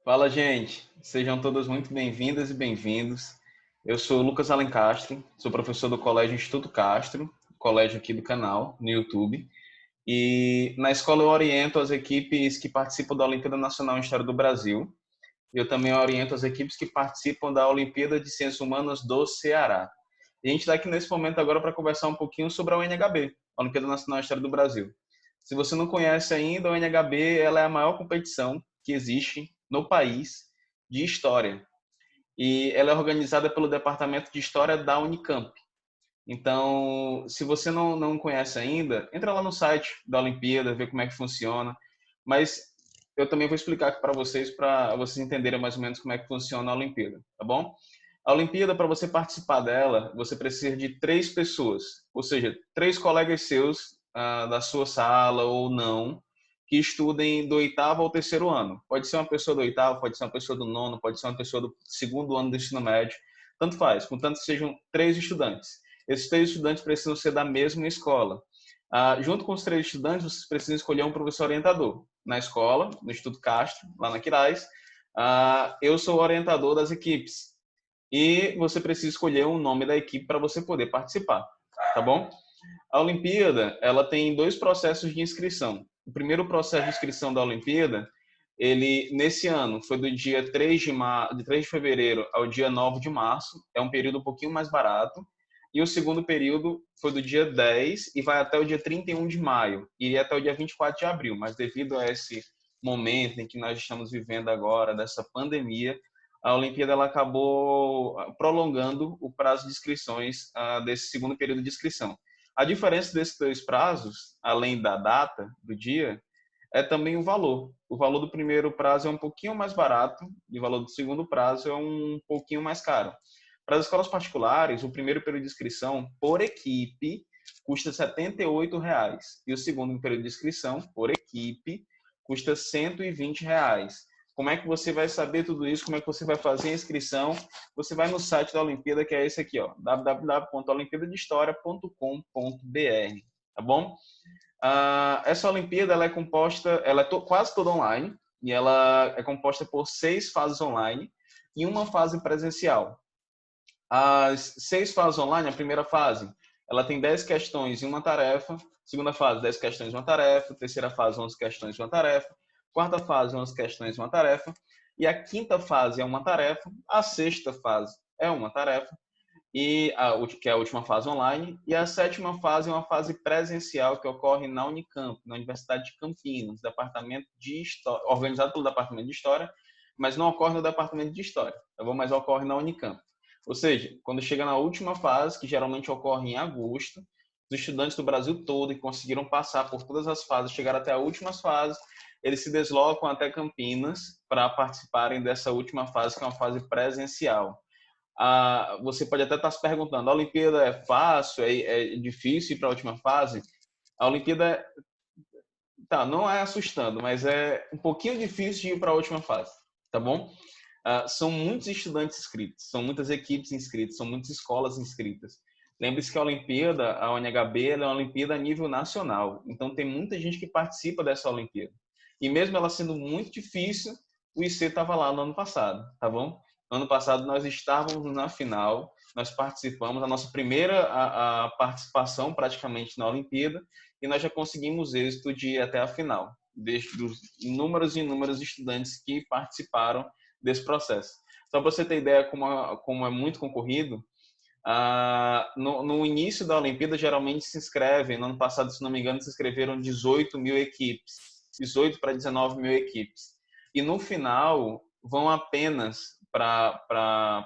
Fala, gente. Sejam todas muito bem-vindas e bem-vindos. Eu sou o Lucas Alencastre, sou professor do Colégio Instituto Castro, colégio aqui do canal, no YouTube. E na escola eu oriento as equipes que participam da Olimpíada Nacional em História do Brasil. E eu também oriento as equipes que participam da Olimpíada de Ciências Humanas do Ceará. E a gente está aqui nesse momento agora para conversar um pouquinho sobre a UNHB, a Olimpíada Nacional em História do Brasil. Se você não conhece ainda, a UNHB ela é a maior competição que existe no país de história. E ela é organizada pelo Departamento de História da Unicamp. Então, se você não conhece ainda, entra lá no site da Olimpíada, vê como é que funciona. Mas eu também vou explicar aqui para vocês entenderem mais ou menos como é que funciona a Olimpíada, tá bom? A Olimpíada, para você participar dela, você precisa de 3 pessoas, ou seja, 3 colegas seus da sua sala ou não, que estudem do oitavo ao terceiro ano. Pode ser uma pessoa do oitavo, pode ser uma pessoa do nono, pode ser uma pessoa do segundo ano do ensino médio, tanto faz, contanto que sejam 3 estudantes. Esses 3 estudantes precisam ser da mesma escola. Junto com os 3 estudantes, vocês precisam escolher um professor orientador. Na escola, no Instituto Castro, lá na Quirais, eu sou o orientador das equipes. E você precisa escolher um nome da equipe para você poder participar, tá bom? A Olimpíada, ela tem 2 processos de inscrição. O primeiro processo de inscrição da Olimpíada, ele nesse ano foi do dia 3 de fevereiro ao dia 9 de março, é um período um pouquinho mais barato. E o segundo período foi do dia 10 e vai até o dia 31 de maio, iria até o dia 24 de abril, mas devido a esse momento em que nós estamos vivendo agora, dessa pandemia, a Olimpíada ela acabou prolongando o prazo de inscrições desse segundo período de inscrição. A diferença desses 2 prazos, além da data do dia, é também o valor. O valor do primeiro prazo é um pouquinho mais barato e o valor do segundo prazo é um pouquinho mais caro. Para as escolas particulares, o primeiro período de inscrição por equipe custa R$ 78 e o segundo período de inscrição por equipe custa R$ 120. Como é que você vai saber tudo isso? Como é que você vai fazer a inscrição? Você vai no site da Olimpíada, que é esse aqui, ó, www.olimpiadadehistoria.com.br, tá bom? Essa Olimpíada ela é composta, ela é quase toda online e ela é composta por 6 fases online e uma fase presencial. As 6 fases online, a primeira fase, ela tem 10 questões e uma tarefa. Segunda fase, 10 questões e uma tarefa. Terceira fase, 11 questões e uma tarefa. Quarta fase, 11 questões e uma tarefa. E a quinta fase é uma tarefa. A sexta fase é uma tarefa, que é a última fase online. E a sétima fase é uma fase presencial que ocorre na Unicamp, na Universidade de Campinas, departamento de História, organizado pelo Departamento de História, mas não ocorre no Departamento de História, tá bom? Mas ocorre na Unicamp. Ou seja, quando chega na última fase, que geralmente ocorre em agosto, os estudantes do Brasil todo que conseguiram passar por todas as fases, chegar até as últimas fases, eles se deslocam até Campinas para participarem dessa última fase, que é uma fase presencial. Você pode até estar se perguntando, a Olimpíada é fácil, é difícil ir para a última fase? A Olimpíada, não é assustando, mas é um pouquinho difícil de ir para a última fase, tá bom? São muitos estudantes inscritos, são muitas equipes inscritas, são muitas escolas inscritas. Lembre-se que a Olimpíada, a UNHB, ela é uma Olimpíada a nível nacional, então tem muita gente que participa dessa Olimpíada. E mesmo ela sendo muito difícil, o IC estava lá no ano passado, tá bom? No ano passado nós estávamos na final, nós participamos, a nossa primeira a participação praticamente na Olimpíada, e nós já conseguimos êxito de ir até a final, dos inúmeros e inúmeros estudantes que participaram desse processo. Só para você ter ideia como é muito concorrido, no início da Olimpíada geralmente se inscrevem, no ano passado, se não me engano, se inscreveram 18 mil equipes, 18 para 19 mil equipes. E no final, vão apenas para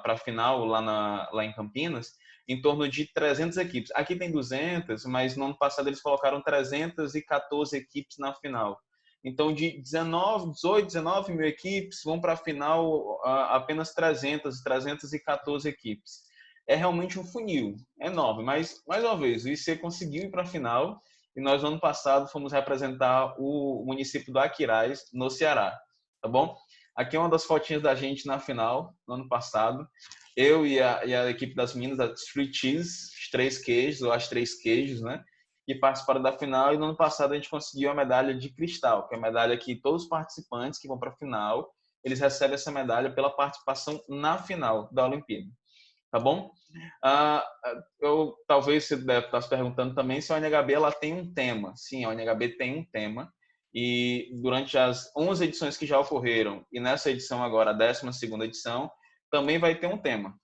a final lá em Campinas, em torno de 300 equipes. Aqui tem 200, mas no ano passado eles colocaram 314 equipes na final. Então, de 18, 19 mil equipes, vão para a final apenas 314 equipes. É realmente um funil enorme, mas, mais uma vez, o IC conseguiu ir para a final e nós, no ano passado, fomos representar o município do Aquiraz, no Ceará, tá bom? Aqui é uma das fotinhas da gente na final, no ano passado. Eu e a equipe das meninas, as Street Cheese, os 3 queijos, ou as 3 queijos, né? Que participaram da final. E no ano passado a gente conseguiu a medalha de cristal, que é a medalha que todos os participantes que vão para a final, eles recebem essa medalha pela participação na final da Olimpíada. Tá bom? Talvez você deve estar se perguntando também se a ONHB ela tem um tema. Sim, a ONHB tem um tema. E durante as 11 edições que já ocorreram, e nessa edição agora, a 12ª edição, também vai ter um tema.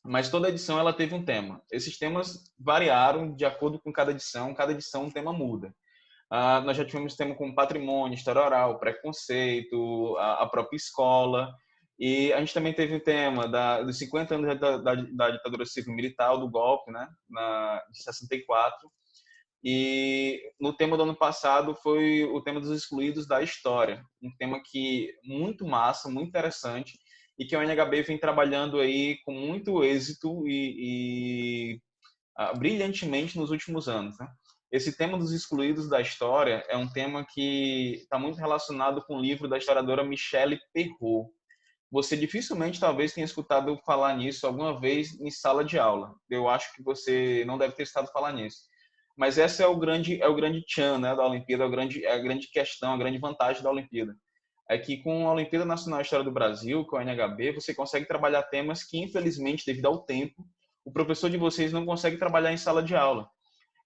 Mas toda edição ela teve um tema. Esses temas variaram de acordo com cada edição um tema muda. Nós já tivemos tema como patrimônio, história oral, preconceito, a própria escola. E a gente também teve o tema dos 50 anos da ditadura civil-militar, do golpe, né, de 64. E no tema do ano passado foi o tema dos excluídos da história, um tema que muito massa, muito interessante, e que a UNHB vem trabalhando aí com muito êxito e brilhantemente nos últimos anos, né? Esse tema dos excluídos da história é um tema que está muito relacionado com o livro da historiadora Michelle Perrault. Você dificilmente talvez tenha escutado falar nisso alguma vez em sala de aula. Eu acho que você não deve ter escutado falar nisso. Mas esse é o grande tchan, né, da Olimpíada, é a grande questão, a grande vantagem da Olimpíada. É que com a Olimpíada Nacional de História do Brasil, com a NHB, você consegue trabalhar temas que, infelizmente, devido ao tempo, o professor de vocês não consegue trabalhar em sala de aula.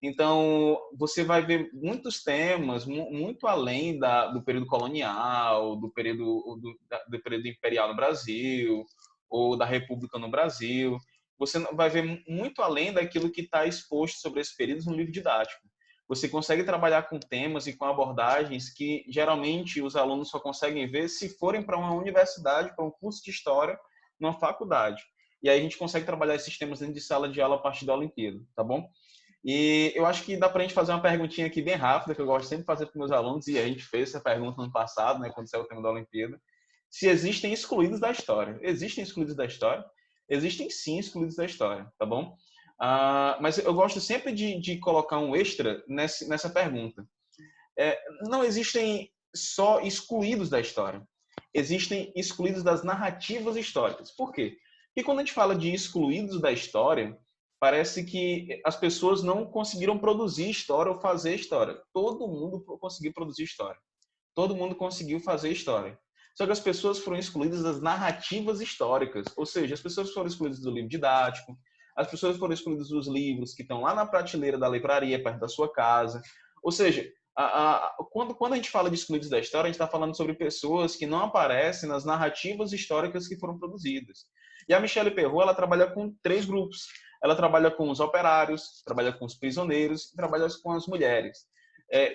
Então, você vai ver muitos temas muito além do período colonial, do período imperial no Brasil, ou da República no Brasil. Você vai ver muito além daquilo que está exposto sobre esses períodos no livro didático. Você consegue trabalhar com temas e com abordagens que geralmente os alunos só conseguem ver se forem para uma universidade, para um curso de história, numa faculdade. E aí a gente consegue trabalhar esses temas dentro de sala de aula a partir da Olimpíada, tá bom? E eu acho que dá para a gente fazer uma perguntinha aqui bem rápida, que eu gosto sempre de fazer para meus alunos, e a gente fez essa pergunta no passado, né, quando saiu o tema da Olimpíada. Se existem excluídos da história. Existem excluídos da história? Existem sim excluídos da história, tá bom? Mas eu gosto sempre de colocar um extra nessa pergunta. Não existem só excluídos da história. Existem excluídos das narrativas históricas. Por quê? Porque quando a gente fala de excluídos da história, parece que as pessoas não conseguiram produzir história ou fazer história. Todo mundo conseguiu produzir história. Todo mundo conseguiu fazer história. Só que as pessoas foram excluídas das narrativas históricas. Ou seja, as pessoas foram excluídas do livro didático, as pessoas foram excluídas dos livros que estão lá na prateleira da livraria, perto da sua casa. Ou seja, quando a gente fala de excluídos da história, a gente está falando sobre pessoas que não aparecem nas narrativas históricas que foram produzidas. E a Michelle Perrault, ela trabalha com 3 grupos. Ela trabalha com os operários, trabalha com os prisioneiros e trabalha com as mulheres.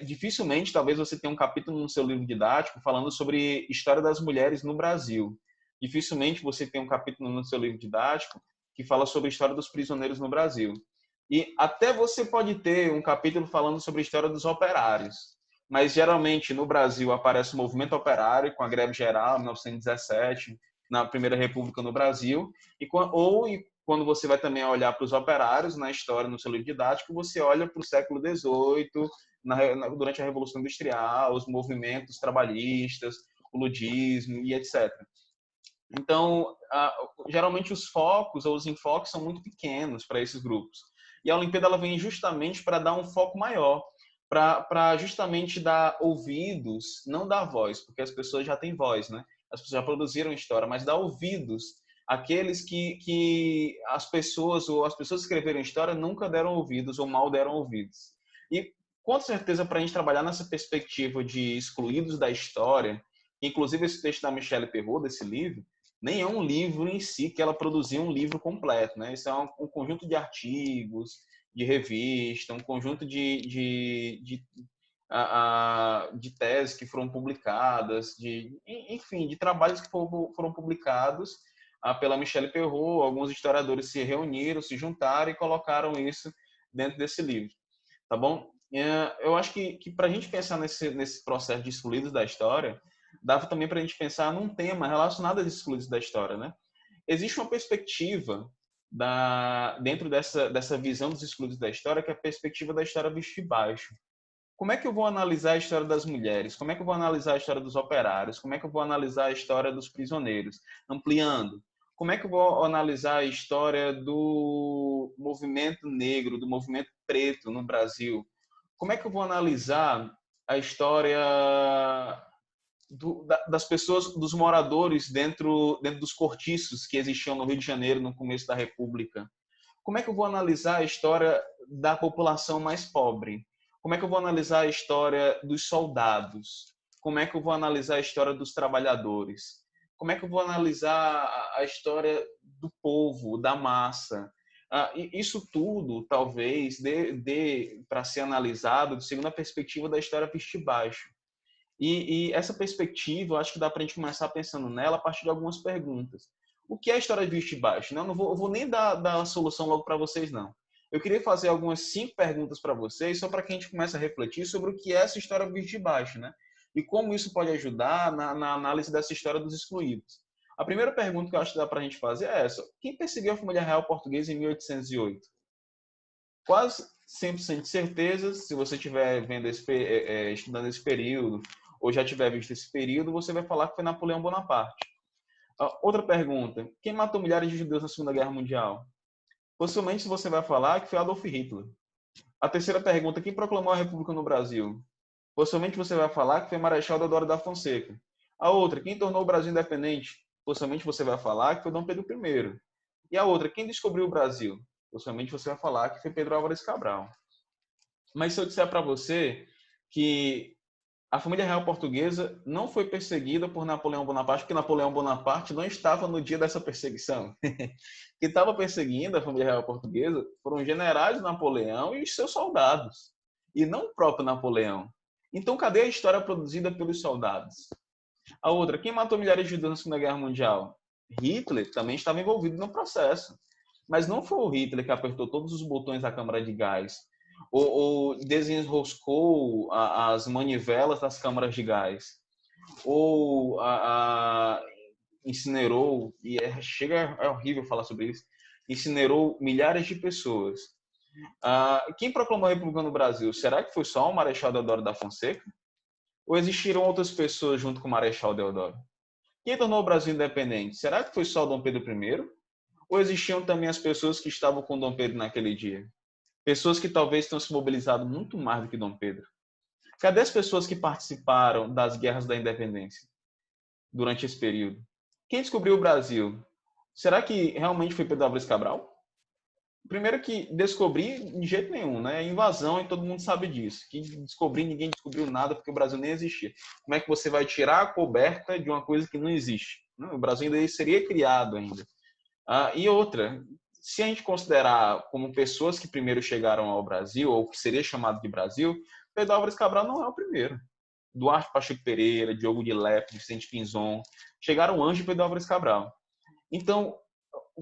Dificilmente, talvez você tenha um capítulo no seu livro didático falando sobre história das mulheres no Brasil. Dificilmente você tem um capítulo no seu livro didático que fala sobre a história dos prisioneiros no Brasil. E até você pode ter um capítulo falando sobre a história dos operários. Mas, geralmente, no Brasil aparece o movimento operário com a greve geral, em 1917, na Primeira República no Brasil, e quando você vai também olhar para os operários na história, no seu livro didático, você olha para o século XVIII, durante a Revolução Industrial, os movimentos trabalhistas, o ludismo e etc. Então, geralmente os focos ou os enfoques são muito pequenos para esses grupos. E a Olimpíada ela vem justamente para dar um foco maior, para justamente dar ouvidos, não dar voz, porque as pessoas já têm voz, né? As pessoas já produziram história, mas dar ouvidos àqueles que as pessoas que escreveram história nunca deram ouvidos ou mal deram ouvidos. E com certeza para a gente trabalhar nessa perspectiva de excluídos da história, inclusive esse texto da Michelle Perrault, desse livro, nem é um livro em si que ela produziu um livro completo, né? Isso é um conjunto de artigos, de revista, um conjunto de teses que foram publicadas, enfim, de trabalhos que foram publicados pela Michelle Perrault. Alguns historiadores se reuniram, se juntaram e colocaram isso dentro desse livro, tá bom? Eu acho que para a gente pensar nesse processo de excluídos da história, dava também para a gente pensar num tema relacionado aos excluídos da história, né? Existe uma perspectiva dentro dessa visão dos excluídos da história, que é a perspectiva da história vista de baixo. Como é que eu vou analisar a história das mulheres? Como é que eu vou analisar a história dos operários? Como é que eu vou analisar a história dos prisioneiros? Ampliando. Como é que eu vou analisar a história do movimento negro, do movimento preto no Brasil? Como é que eu vou analisar a história das pessoas, dos moradores dentro dos cortiços que existiam no Rio de Janeiro no começo da República? Como é que eu vou analisar a história da população mais pobre? Como é que eu vou analisar a história dos soldados? Como é que eu vou analisar a história dos trabalhadores? Como é que eu vou analisar a história do povo, da massa? Isso tudo, talvez, dê para ser analisado segundo a perspectiva da história vista baixo. E essa perspectiva, eu acho que dá para a gente começar pensando nela a partir de algumas perguntas. O que é a história de vista e baixo? Não, eu vou nem dar a solução logo para vocês, não. Eu queria fazer algumas 5 perguntas para vocês, só para que a gente comece a refletir sobre o que é essa história de vista e baixo, né? E como isso pode ajudar na análise dessa história dos excluídos. A primeira pergunta que eu acho que dá para a gente fazer é essa. Quem perseguiu a família real portuguesa em 1808? Quase 100% de certeza, se você estiver vendo estudando esse período, ou já tiver visto esse período, você vai falar que foi Napoleão Bonaparte. Outra pergunta: quem matou milhares de judeus na Segunda Guerra Mundial? Possivelmente você vai falar que foi Adolf Hitler. A terceira pergunta: quem proclamou a República no Brasil? Possivelmente você vai falar que foi Marechal Deodoro da Fonseca. A outra: quem tornou o Brasil independente? Possivelmente você vai falar que foi Dom Pedro I. E a outra: quem descobriu o Brasil? Possivelmente você vai falar que foi Pedro Álvares Cabral. Mas se eu disser para você que a família real portuguesa não foi perseguida por Napoleão Bonaparte, porque Napoleão Bonaparte não estava no dia dessa perseguição. Quem estava perseguindo a família real portuguesa foram os generais de Napoleão e os seus soldados, e não o próprio Napoleão. Então, cadê a história produzida pelos soldados? A outra: quem matou milhares de judeus na Segunda Guerra Mundial? Hitler também estava envolvido no processo. Mas não foi o Hitler que apertou todos os botões da câmara de gás, ou desenroscou as manivelas das câmaras de gás, ou incinerou, e é horrível falar sobre isso, incinerou milhares de pessoas. Quem proclamou a República no Brasil? Será que foi só o Marechal Deodoro da Fonseca? Ou existiram outras pessoas junto com o Marechal Deodoro? Quem tornou o Brasil independente? Será que foi só Dom Pedro I? Ou existiam também as pessoas que estavam com Dom Pedro naquele dia? Pessoas que talvez tenham se mobilizado muito mais do que Dom Pedro. Cadê as pessoas que participaram das guerras da independência durante esse período? Quem descobriu o Brasil? Será que realmente foi Pedro Álvares Cabral? Primeiro que descobrir de jeito nenhum, né? É invasão e todo mundo sabe disso. Que descobrir, ninguém descobriu nada porque o Brasil nem existia. Como é que você vai tirar a coberta de uma coisa que não existe? O Brasil ainda seria criado ainda. E outra, se a gente considerar como pessoas que primeiro chegaram ao Brasil, ou que seria chamado de Brasil, Pedro Álvares Cabral não é o primeiro. Duarte Pacheco Pereira, Diogo de Lepe, Vicente Pinzon, chegaram antes de Pedro Álvares Cabral. Então,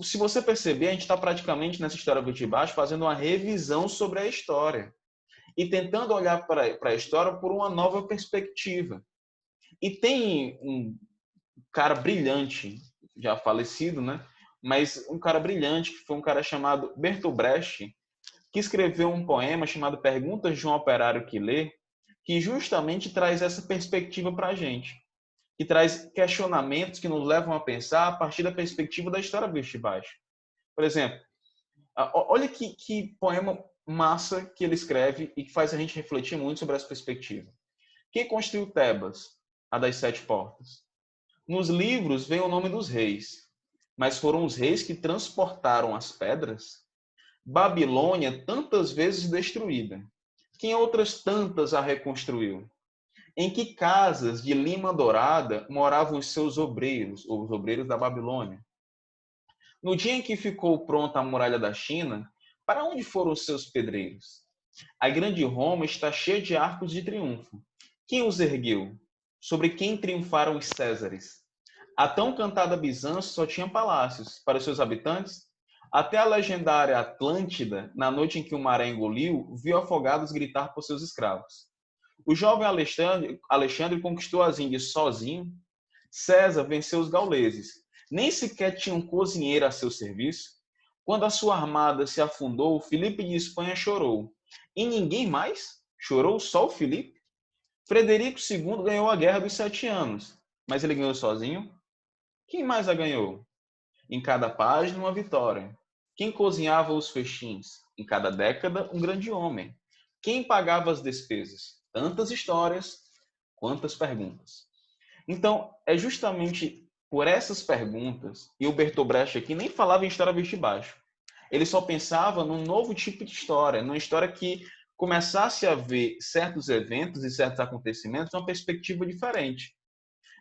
se você perceber, a gente está praticamente nessa história de baixo fazendo uma revisão sobre a história e tentando olhar para a história por uma nova perspectiva. E tem um cara brilhante, já falecido, né? Mas um cara brilhante, que foi um cara chamado Bertolt Brecht, que escreveu um poema chamado Perguntas de um Operário que Lê, que justamente traz essa perspectiva para a gente, que traz questionamentos que nos levam a pensar a partir da perspectiva da história vista e baixo. Por exemplo, olha que poema massa que ele escreve e que faz a gente refletir muito sobre essa perspectiva. Quem construiu Tebas, a das 7 portas? Nos livros vem o nome dos reis, mas foram os reis que transportaram as pedras? Babilônia, tantas vezes destruída, quem outras tantas a reconstruiu? Em que casas de lima dourada moravam os seus obreiros, ou os obreiros da Babilônia? No dia em que ficou pronta a muralha da China, para onde foram os seus pedreiros? A grande Roma está cheia de arcos de triunfo. Quem os ergueu? Sobre quem triunfaram os Césares? A tão cantada Bizâncio só tinha palácios para os seus habitantes. Até a legendária Atlântida, na noite em que o maré engoliu, viu afogados gritar por seus escravos. O jovem Alexandre conquistou as Índias sozinho. César venceu os gauleses. Nem sequer tinha um cozinheiro a seu serviço. Quando a sua armada se afundou, Filipe de Espanha chorou. E ninguém mais? Chorou só o Filipe? Frederico II ganhou a Guerra dos 7 Anos. Mas ele ganhou sozinho? Quem mais a ganhou? Em cada página, uma vitória. Quem cozinhava os festins? Em cada década, um grande homem. Quem pagava as despesas? Tantas histórias, quantas perguntas. Então, é justamente por essas perguntas, e o Bertolt Brecht aqui nem falava em história vista e baixo. Ele só pensava num novo tipo de história, numa história que começasse a ver certos eventos e certos acontecimentos de uma perspectiva diferente.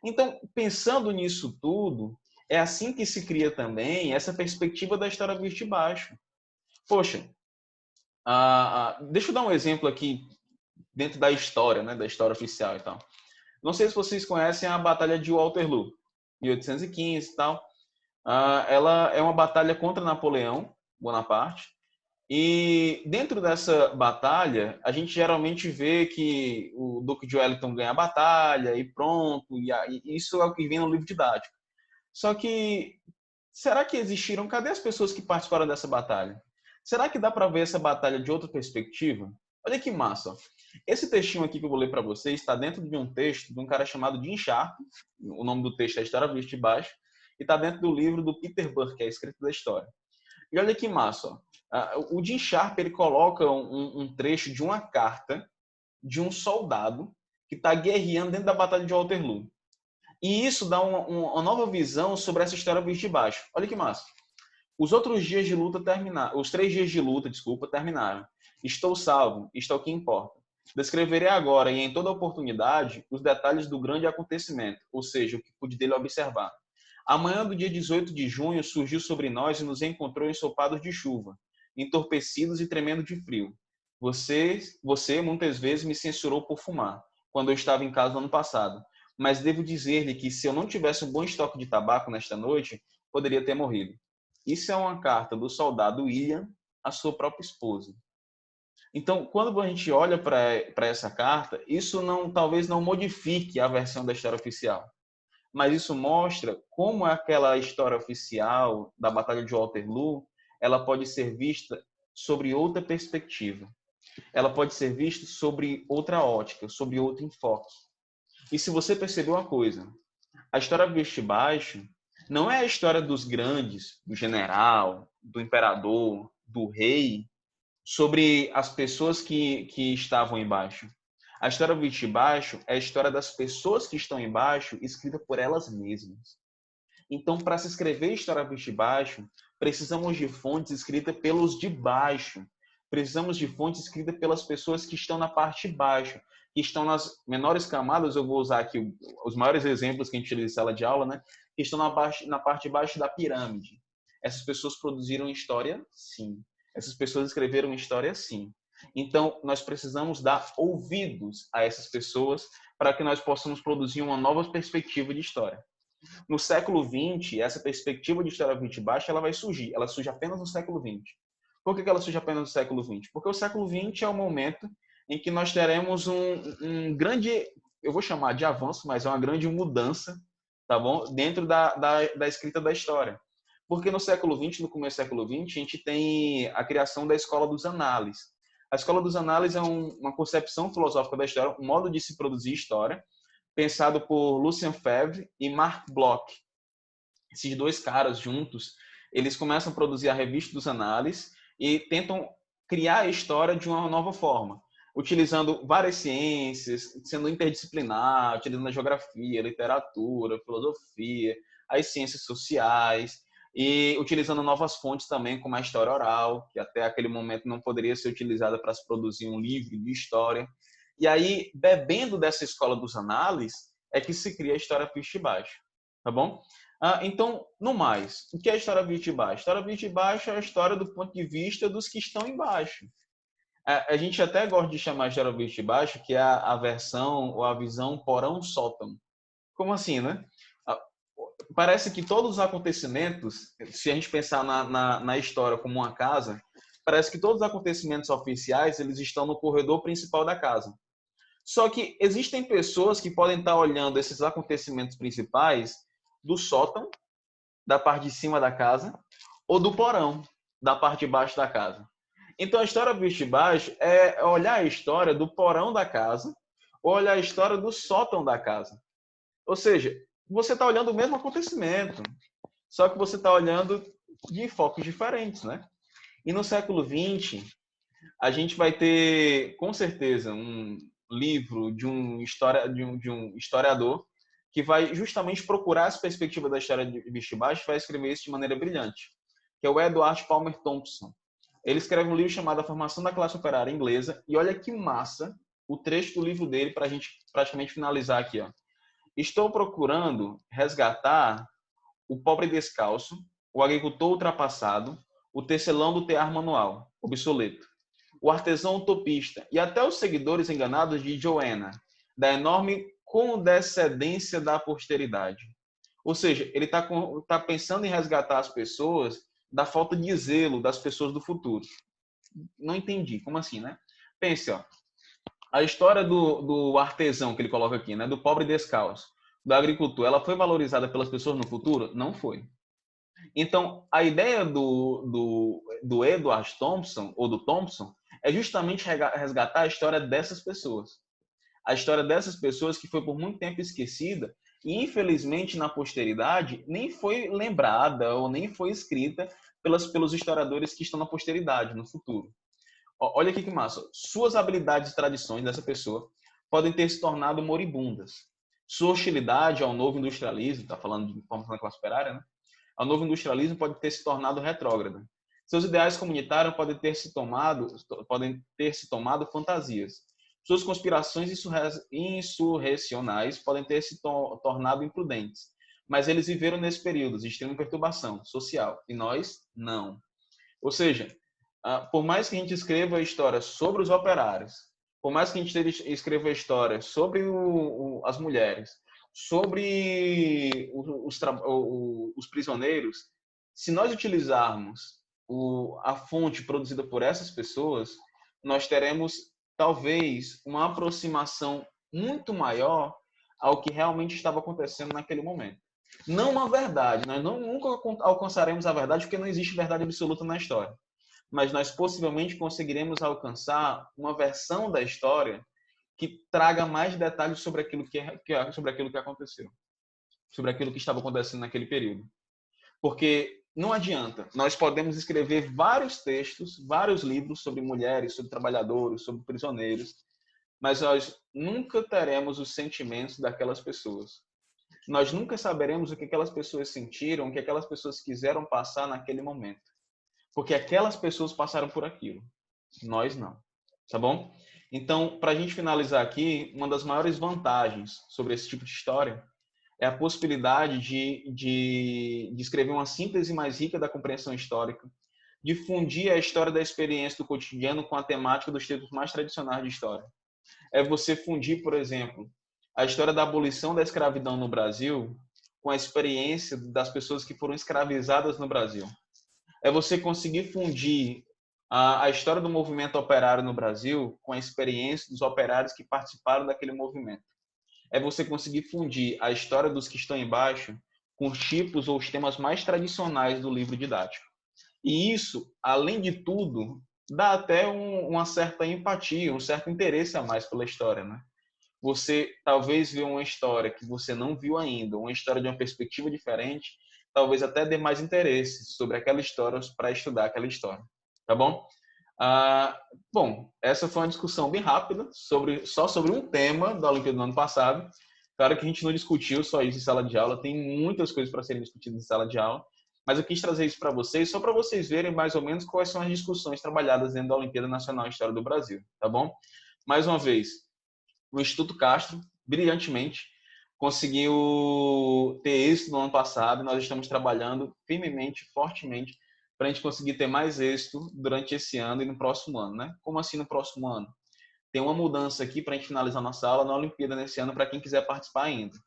Então, pensando nisso tudo, é assim que se cria também essa perspectiva da história vista e baixo. Poxa, deixa eu dar um exemplo aqui dentro da história, né, da história oficial e tal. Não sei se vocês conhecem a Batalha de Waterloo, 1815 e tal. Ela é uma batalha contra Napoleão Bonaparte. E dentro dessa batalha, a gente geralmente vê que o Duque de Wellington ganha a batalha e pronto, e isso é o que vem no livro didático. Só que, será que existiram? Cadê as pessoas que participaram dessa batalha? Será que dá para ver essa batalha de outra perspectiva? Olha que massa. Esse textinho aqui que eu vou ler para vocês está dentro de um texto de um cara chamado Jim Sharp. O nome do texto é História Vista de Baixo. E está dentro do livro do Peter Burke, que é a escrita da história. E olha que massa. O Jim Sharp ele coloca um trecho de uma carta de um soldado que está guerreando dentro da Batalha de Waterloo. E isso dá uma nova visão sobre essa história vista de baixo. Olha que massa. Os outros dias de luta terminaram. Os 3 dias de luta, desculpa, terminaram. Estou salvo, isto é o que importa. Descreverei agora e em toda oportunidade os detalhes do grande acontecimento, ou seja, o que pude dele observar. Amanhã do dia 18 de junho surgiu sobre nós e nos encontrou ensopados de chuva, entorpecidos e tremendo de frio. Você muitas vezes me censurou por fumar, quando eu estava em casa no ano passado. Mas devo dizer-lhe que se eu não tivesse um bom estoque de tabaco nesta noite, poderia ter morrido. Isso é uma carta do soldado William à sua própria esposa. Então, quando a gente olha para essa carta, isso talvez não modifique a versão da história oficial, mas isso mostra como aquela história oficial da Batalha de Waterloo, ela pode ser vista sobre outra perspectiva. Ela pode ser vista sobre outra ótica, sobre outro enfoque. E se você perceber uma coisa, a história vista de baixo não é a história dos grandes, do general, do imperador, do rei, sobre as pessoas que estavam embaixo. A história vista de baixo é a história das pessoas que estão embaixo, escrita por elas mesmas. Então, para se escrever história vista de baixo, precisamos de fontes escritas pelos de baixo. Precisamos de fontes escritas pelas pessoas que estão na parte de baixo, que estão nas menores camadas. Eu vou usar aqui os maiores exemplos que a gente utiliza em sala de aula, né? Que estão na parte de baixo da pirâmide. Essas pessoas produziram história, sim. Essas pessoas escreveram história, sim. Então, nós precisamos dar ouvidos a essas pessoas para que nós possamos produzir uma nova perspectiva de história. No século XX, essa perspectiva de história vista e baixa ela vai surgir. Ela surge apenas no século XX. Por que ela surge apenas no século XX? Porque o século XX é o momento em que nós teremos um grande, eu vou chamar de avanço, mas é uma grande mudança, tá bom? Dentro da escrita da história. Porque no século XX, no começo do século XX, a gente tem a criação da Escola dos Análises. A Escola dos Análises é uma concepção filosófica da história, um modo de se produzir história, pensado por Lucien Febvre e Marc Bloch. Esses dois caras juntos, eles começam a produzir a Revista dos Análises e tentam criar a história de uma nova forma, utilizando várias ciências, sendo interdisciplinar, utilizando a geografia, a literatura, a filosofia, as ciências sociais, e utilizando novas fontes também, como a história oral, que até aquele momento não poderia ser utilizada para se produzir um livro de história. E aí, bebendo dessa escola dos análises, é que se cria a história vista e baixo, tá bom? Então, no mais, o que é a história vista e baixo? A história vista e baixo é a história do ponto de vista dos que estão embaixo. A gente até gosta de chamar de história vista e baixo, que é a versão ou a visão porão-sótão. Como assim, né? Parece que todos os acontecimentos, se a gente pensar na história como uma casa, parece que todos os acontecimentos oficiais eles estão no corredor principal da casa. Só que existem pessoas que podem estar olhando esses acontecimentos principais do sótão, da parte de cima da casa, ou do porão, da parte de baixo da casa. Então, a história vista de baixo é olhar a história do porão da casa ou olhar a história do sótão da casa. Ou seja, você está olhando o mesmo acontecimento, só que você está olhando de focos diferentes, né? E no século XX, a gente vai ter, com certeza, um livro de um historiador que vai justamente procurar as perspectivas da história de Bicho Baixo e vai escrever isso de maneira brilhante, que é o Edward Palmer Thompson. Ele escreve um livro chamado A Formação da Classe Operária Inglesa, e olha que massa o trecho do livro dele para a gente praticamente finalizar aqui. Ó. Estou procurando resgatar o pobre descalço, o agricultor ultrapassado, o tecelão do tear manual, obsoleto, o artesão utopista e até os seguidores enganados de Joanna, da enorme condescendência da posteridade. Ou seja, ele está pensando em resgatar as pessoas da falta de zelo das pessoas do futuro. Não entendi, como assim, né? Pense, ó, a história do artesão que ele coloca aqui, né, do pobre descalço, do agricultor, ela foi valorizada pelas pessoas no futuro? Não foi. Então, a ideia do Edward Thompson, ou do Thompson, é justamente resgatar a história dessas pessoas. A história dessas pessoas que foi por muito tempo esquecida e, infelizmente, na posteridade, nem foi lembrada ou nem foi escrita pelos historiadores que estão na posteridade, no futuro. Olha aqui que massa. Suas habilidades e tradições dessa pessoa podem ter se tornado moribundas. Sua hostilidade ao novo industrialismo, está falando de formação da classe operária, né? Ao novo industrialismo pode ter se tornado retrógrada. Seus ideais comunitários podem ter se tomado fantasias. Suas conspirações insurrecionais podem ter se tornado imprudentes. Mas eles viveram nesse período de extrema perturbação social. E nós, não. Ou seja, por mais que a gente escreva histórias sobre os operários, por mais que a gente escreva histórias sobre as mulheres, sobre os prisioneiros, se nós utilizarmos a fonte produzida por essas pessoas, nós teremos talvez uma aproximação muito maior ao que realmente estava acontecendo naquele momento. Não uma verdade, nós nunca alcançaremos a verdade porque não existe verdade absoluta na história, mas nós possivelmente conseguiremos alcançar uma versão da história que traga mais detalhes sobre aquilo sobre aquilo que aconteceu, sobre aquilo que estava acontecendo naquele período. Porque não adianta, nós podemos escrever vários textos, vários livros sobre mulheres, sobre trabalhadores, sobre prisioneiros, mas nós nunca teremos os sentimentos daquelas pessoas. Nós nunca saberemos o que aquelas pessoas sentiram, o que aquelas pessoas quiseram passar naquele momento. Porque aquelas pessoas passaram por aquilo. Nós não. Tá bom? Então, para a gente finalizar aqui, uma das maiores vantagens sobre esse tipo de história é a possibilidade de escrever uma síntese mais rica da compreensão histórica, de fundir a história da experiência do cotidiano com a temática dos textos mais tradicionais de história. É você fundir, por exemplo, a história da abolição da escravidão no Brasil com a experiência das pessoas que foram escravizadas no Brasil. É você conseguir fundir a história do movimento operário no Brasil com a experiência dos operários que participaram daquele movimento. É você conseguir fundir a história dos que estão embaixo com os tipos ou os temas mais tradicionais do livro didático. E isso, além de tudo, dá até uma certa empatia, um certo interesse a mais pela história, né? Você talvez vê uma história que você não viu ainda, uma história de uma perspectiva diferente, talvez até dê mais interesse sobre aquela história para estudar aquela história, tá bom? Bom, essa foi uma discussão bem rápida só sobre um tema da Olimpíada do ano passado. Claro que a gente não discutiu só isso em sala de aula, tem muitas coisas para serem discutidas em sala de aula, mas eu quis trazer isso para vocês, só para vocês verem mais ou menos quais são as discussões trabalhadas dentro da Olimpíada Nacional de História do Brasil, tá bom? Mais uma vez, o Instituto Castro, brilhantemente, conseguiu ter êxito no ano passado e nós estamos trabalhando firmemente, fortemente, para a gente conseguir ter mais êxito durante esse ano e no próximo ano, né? Como assim no próximo ano? Tem uma mudança aqui para a gente finalizar nossa aula na Olimpíada nesse ano para quem quiser participar ainda.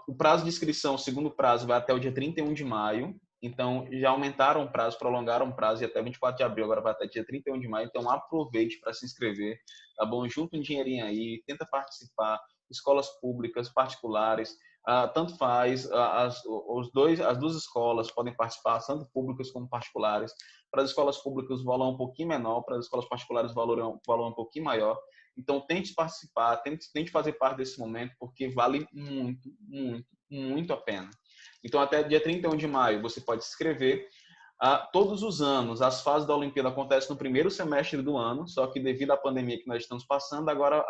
O prazo de inscrição, o segundo prazo, vai até o dia 31 de maio. Então, já aumentaram o prazo, prolongaram o prazo e até 24 de abril, agora vai até dia 31 de maio. Então, aproveite para se inscrever, tá bom? Junta um dinheirinho aí, tenta participar. Escolas públicas, particulares, tanto faz. As duas escolas podem participar, tanto públicas como particulares. Para as escolas públicas, o valor é um pouquinho menor, para as escolas particulares, o valor é um pouquinho maior. Então, tente participar, tente fazer parte desse momento, porque vale muito, muito, muito a pena. Então, até dia 31 de maio, você pode se inscrever. Todos os anos, as fases da Olimpíada acontecem no primeiro semestre do ano, só que devido à pandemia que nós estamos passando, agora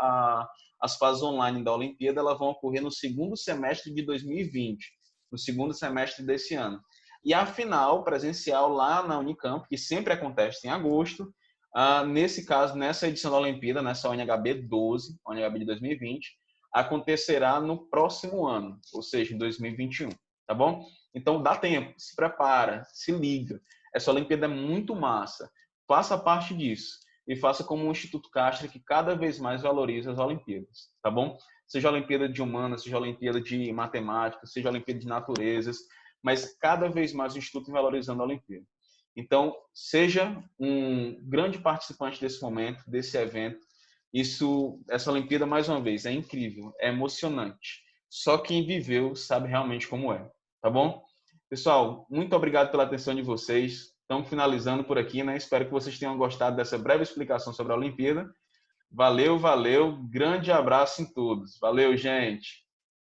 as fases online da Olimpíada elas vão ocorrer no segundo semestre de 2020, no segundo semestre desse ano. E a final presencial lá na Unicamp, que sempre acontece em agosto, nesse caso, nessa edição da Olimpíada, nessa ONHB 12, ONHB de 2020, acontecerá no próximo ano, ou seja, em 2021, tá bom? Então dá tempo, se prepara, se liga. Essa Olimpíada é muito massa. Faça parte disso e faça como o Instituto Castro, que cada vez mais valoriza as Olimpíadas, tá bom? Seja a Olimpíada de Humanas, seja a Olimpíada de Matemática, seja a Olimpíada de Naturezas, mas cada vez mais o Instituto valorizando a Olimpíada. Então, seja um grande participante desse momento, desse evento. Essa Olimpíada, mais uma vez, é incrível, é emocionante. Só quem viveu sabe realmente como é, tá bom? Pessoal, muito obrigado pela atenção de vocês. Estamos finalizando por aqui, né? Espero que vocês tenham gostado dessa breve explicação sobre a Olimpíada. Valeu, valeu. Grande abraço em todos. Valeu, gente.